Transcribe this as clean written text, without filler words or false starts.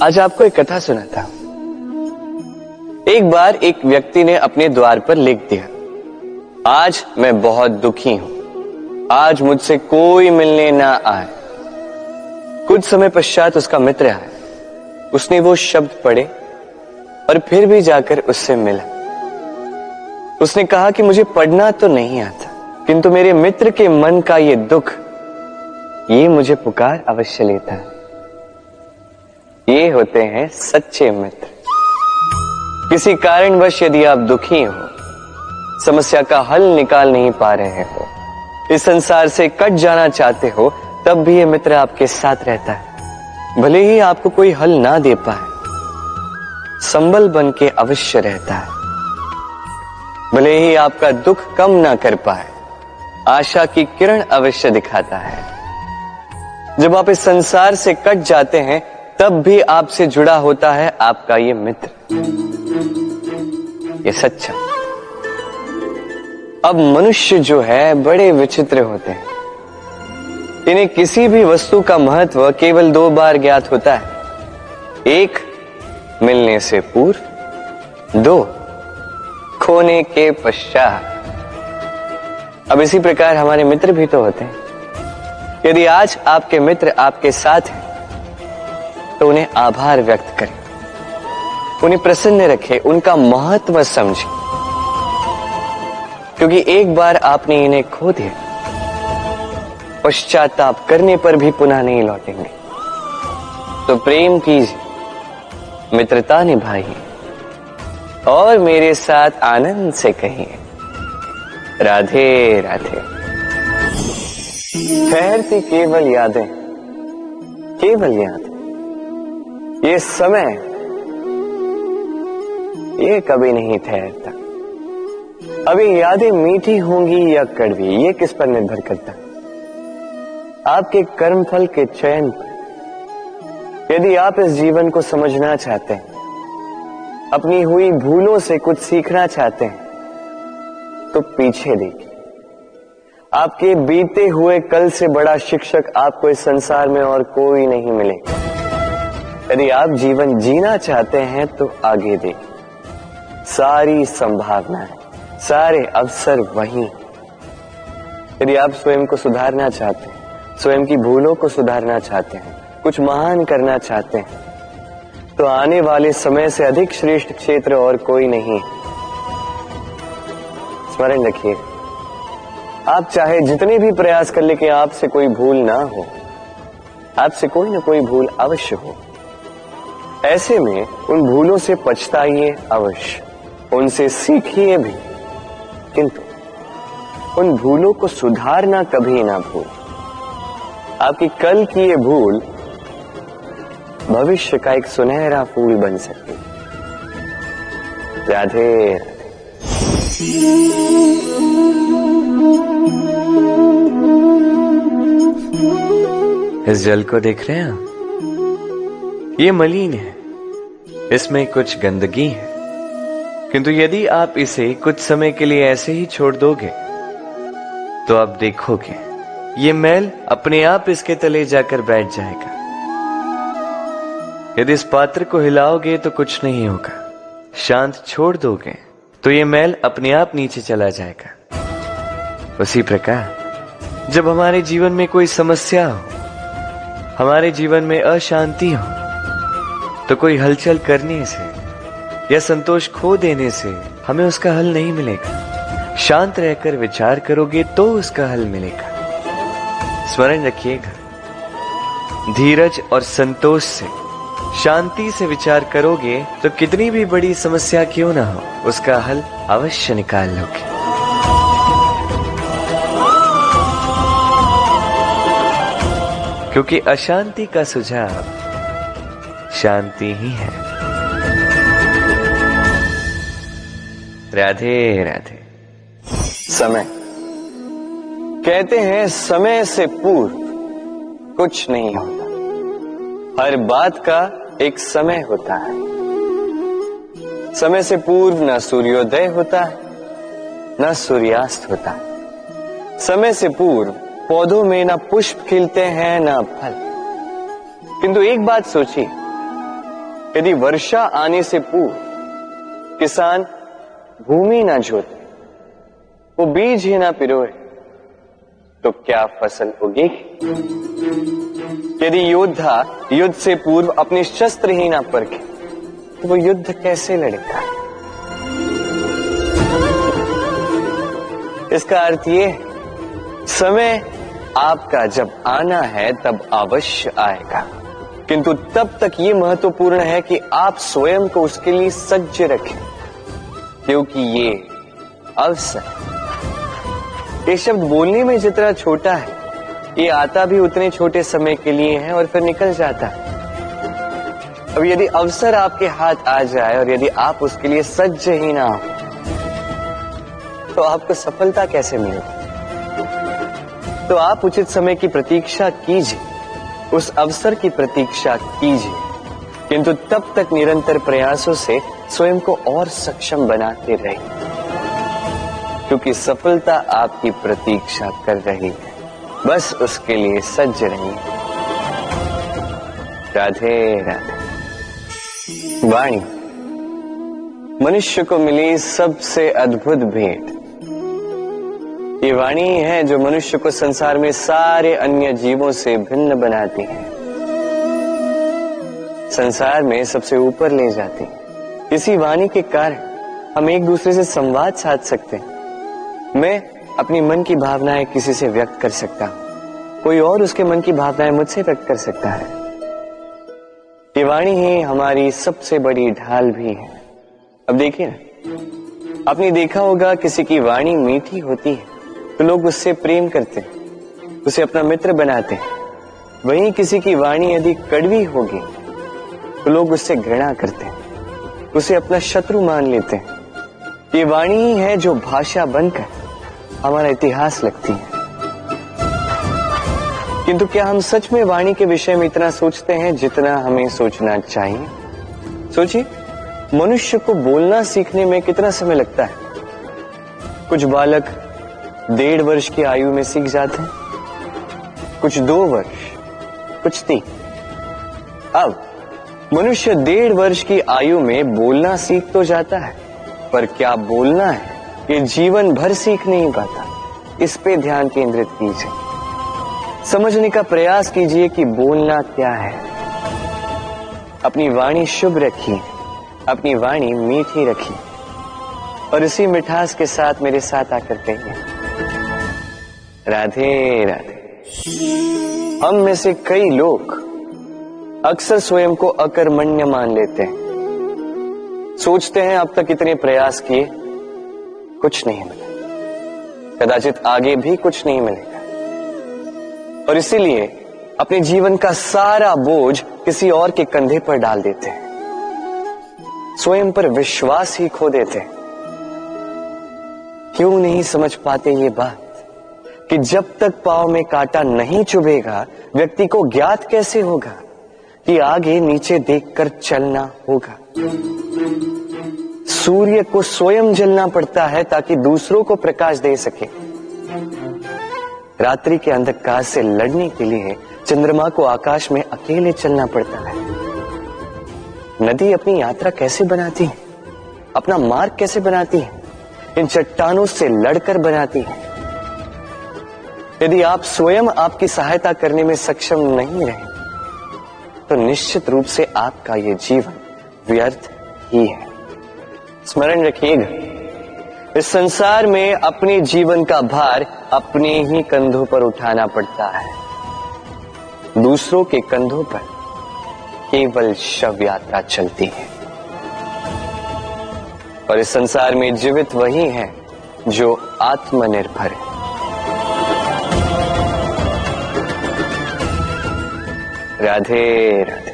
आज आपको एक कथा सुनाता हूं। एक बार एक व्यक्ति ने अपने द्वार पर लिख दिया, आज मैं बहुत दुखी हूं, आज मुझसे कोई मिलने ना आए। कुछ समय पश्चात उसका मित्र आया, उसने वो शब्द पढ़े और फिर भी जाकर उससे मिला। उसने कहा कि मुझे पढ़ना तो नहीं आता, किंतु मेरे मित्र के मन का ये दुख, ये मुझे पुकार अवश्य लेता है। ये होते हैं सच्चे मित्र। किसी कारणवश यदि आप दुखी हो, समस्या का हल निकाल नहीं पा रहे हो, इस संसार से कट जाना चाहते हो, तब भी ये मित्र आपके साथ रहता है। भले ही आपको कोई हल ना दे पाए, संबल बन के अवश्य रहता है। भले ही आपका दुख कम ना कर पाए, आशा की किरण अवश्य दिखाता है। जब आप इस संसार से कट जाते हैं, तब भी आपसे जुड़ा होता है आपका ये मित्र, ये सच्चा। अब मनुष्य जो है बड़े विचित्र होते हैं। इन्हें किसी भी वस्तु का महत्व केवल दो बार ज्ञात होता है, एक मिलने से पूर्व, दो खोने के पश्चात। अब इसी प्रकार हमारे मित्र भी तो होते हैं। यदि आज आपके मित्र आपके साथ हैं, तो उन्हें आभार व्यक्त करें, उन्हें प्रसन्न रखें, उनका महत्व समझें, क्योंकि एक बार आपने इन्हें खो दिया, पश्चाताप करने पर भी पुनः नहीं लौटेंगे। तो प्रेम कीजिए, मित्रता निभाइए और मेरे साथ आनंद से कहिए, राधे राधे। ठहरती केवल यादें, केवल यादें। ये समय, ये कभी नहीं ठहरता। अभी यादें मीठी होंगी या कड़वी, ये किस पर निर्भर करता है? आपके कर्मफल के चयन पर। यदि आप इस जीवन को समझना चाहते हैं, अपनी हुई भूलों से कुछ सीखना चाहते हैं, तो पीछे देखिए। आपके बीते हुए कल से बड़ा शिक्षक आपको इस संसार में और कोई नहीं मिलेगा। यदि आप जीवन जीना चाहते हैं, तो आगे देखिए। सारी संभावनाएं, सारे अवसर वहीं। यदि आप स्वयं को सुधारना चाहते हैं, स्वयं की भूलों को सुधारना चाहते हैं, कुछ महान करना चाहते हैं, तो आने वाले समय से अधिक श्रेष्ठ क्षेत्र और कोई नहीं। स्मरण रखिए, आप चाहे जितने भी प्रयास कर ले कि आपसे कोई भूल ना हो, आपसे कोई ना कोई भूल अवश्य हो। ऐसे में उन भूलों से पछताइए अवश्य, उनसे सीखिए भी, किंतु उन भूलों को सुधारना कभी ना भूल। आपकी कल की ये भूल भविष्य का एक सुनहरा फूल बन सकती है। राधे राधे। इस जल को देख रहे हैं आप? ये मलिन है, इसमें कुछ गंदगी है, किंतु यदि आप इसे कुछ समय के लिए ऐसे ही छोड़ दोगे, तो आप देखोगे ये मैल अपने आप इसके तले जाकर बैठ जाएगा। यदि इस पात्र को हिलाओगे तो कुछ नहीं होगा, शांत छोड़ दोगे तो ये मैल अपने आप नीचे चला जाएगा। उसी प्रकार जब हमारे जीवन में कोई समस्या हो, हमारे जीवन में अशांति हो, तो कोई हलचल करने से या संतोष खो देने से हमें उसका हल नहीं मिलेगा। शांत रहकर विचार करोगे तो उसका हल मिलेगा। स्मरण रखिएगा, धीरज और संतोष से, शांति से विचार करोगे तो कितनी भी बड़ी समस्या क्यों ना हो, उसका हल अवश्य निकाल लोगे। क्योंकि अशांति का सुझाव शांति ही है। राधे राधे। समय, कहते हैं समय से पूर्व कुछ नहीं होता, हर बात का एक समय होता है। समय से पूर्व न सूर्योदय होता है, न सूर्यास्त होता है। समय से पूर्व पौधों में न पुष्प खिलते हैं न फल। किंतु एक बात सोचिए, यदि वर्षा आने से पूर्व किसान भूमि ना जोते, वो बीज ही ना पिरोए, तो क्या फसल उगेगी? यदि योद्धा युद्ध से पूर्व अपने शस्त्र ही ना परखे, तो वो युद्ध कैसे लड़ेगा? इसका अर्थ ये है, समय आपका जब आना है तब अवश्य आएगा, किंतु तब तक ये महत्वपूर्ण है कि आप स्वयं को उसके लिए सज्ज रखें, क्योंकि ये अवसर, ये शब्द बोलने में जितना छोटा है, ये आता भी उतने छोटे समय के लिए है और फिर निकल जाता है। अब यदि अवसर आपके हाथ आ जाए और यदि आप उसके लिए सज्ज ही ना हो, तो आपको सफलता कैसे मिलेगी? तो आप उचित समय की प्रतीक्षा कीजिए, उस अवसर की प्रतीक्षा कीजिए, किंतु तब तक निरंतर प्रयासों से स्वयं को और सक्षम बनाते रहिए, क्योंकि सफलता आपकी प्रतीक्षा कर रही है। बस उसके लिए सज्ज रहिए। राधे राधे। वाणी मनुष्य को मिली सबसे अद्भुत भेंट। ये वाणी है जो मनुष्य को संसार में सारे अन्य जीवों से भिन्न बनाती है, संसार में सबसे ऊपर ले जाती है। इसी वाणी के कारण हम एक दूसरे से संवाद साध सकते हैं। मैं अपनी मन की भावनाएं किसी से व्यक्त कर सकता हूं, कोई और उसके मन की भावनाएं मुझसे व्यक्त कर सकता है। ये वाणी ही हमारी सबसे बड़ी ढाल भी है। अब देखिए ना, आपने देखा होगा किसी की वाणी मीठी होती है तो लोग उससे प्रेम करते हैं, उसे अपना मित्र बनाते हैं। वहीं किसी की वाणी यदि कड़वी होगी तो लोग उससे घृणा करते हैं, उसे अपना शत्रु मान लेते हैं। ये वाणी ही है जो भाषा बनकर हमारा इतिहास लगती है। किंतु क्या हम सच में वाणी के विषय में इतना सोचते हैं जितना हमें सोचना चाहिए? सोचिए, मनुष्य को बोलना सीखने में कितना समय लगता है? कुछ बालक 1.5 वर्ष की आयु में सीख जाते हैं, कुछ 2 वर्ष, कुछ 3। अब मनुष्य 1.5 वर्ष की आयु में बोलना सीख तो जाता है, पर क्या बोलना है ये जीवन भर सीख नहीं पाता। इस पे ध्यान केंद्रित कीजिए, समझने का प्रयास कीजिए कि बोलना क्या है। अपनी वाणी शुभ रखिए, अपनी वाणी मीठी रखिए, और इसी मिठास के साथ मेरे साथ आकर कहिए, राधे राधे। हम में से कई लोग अक्सर स्वयं को अकर्मण्य मान लेते हैं, सोचते हैं अब तक इतने प्रयास किए, कुछ नहीं मिला, कदाचित आगे भी कुछ नहीं मिलेगा, और इसीलिए अपने जीवन का सारा बोझ किसी और के कंधे पर डाल देते हैं, स्वयं पर विश्वास ही खो देते हैं। क्यों नहीं समझ पाते ये बात कि जब तक पांव में कांटा नहीं चुभेगा, व्यक्ति को ज्ञात कैसे होगा कि आगे नीचे देखकर चलना होगा। सूर्य को स्वयं जलना पड़ता है ताकि दूसरों को प्रकाश दे सके। रात्रि के अंधकार से लड़ने के लिए चंद्रमा को आकाश में अकेले चलना पड़ता है। नदी अपनी यात्रा कैसे बनाती है, अपना मार्ग कैसे बनाती है? इन चट्टानों से लड़कर बनाती है। यदि आप स्वयं आपकी सहायता करने में सक्षम नहीं रहे, तो निश्चित रूप से आपका यह जीवन व्यर्थ ही है। स्मरण रखिएगा, इस संसार में अपने जीवन का भार अपने ही कंधों पर उठाना पड़ता है। दूसरों के कंधों पर केवल शव यात्रा चलती है, और इस संसार में जीवित वही है जो आत्मनिर्भर है। राधे राधे।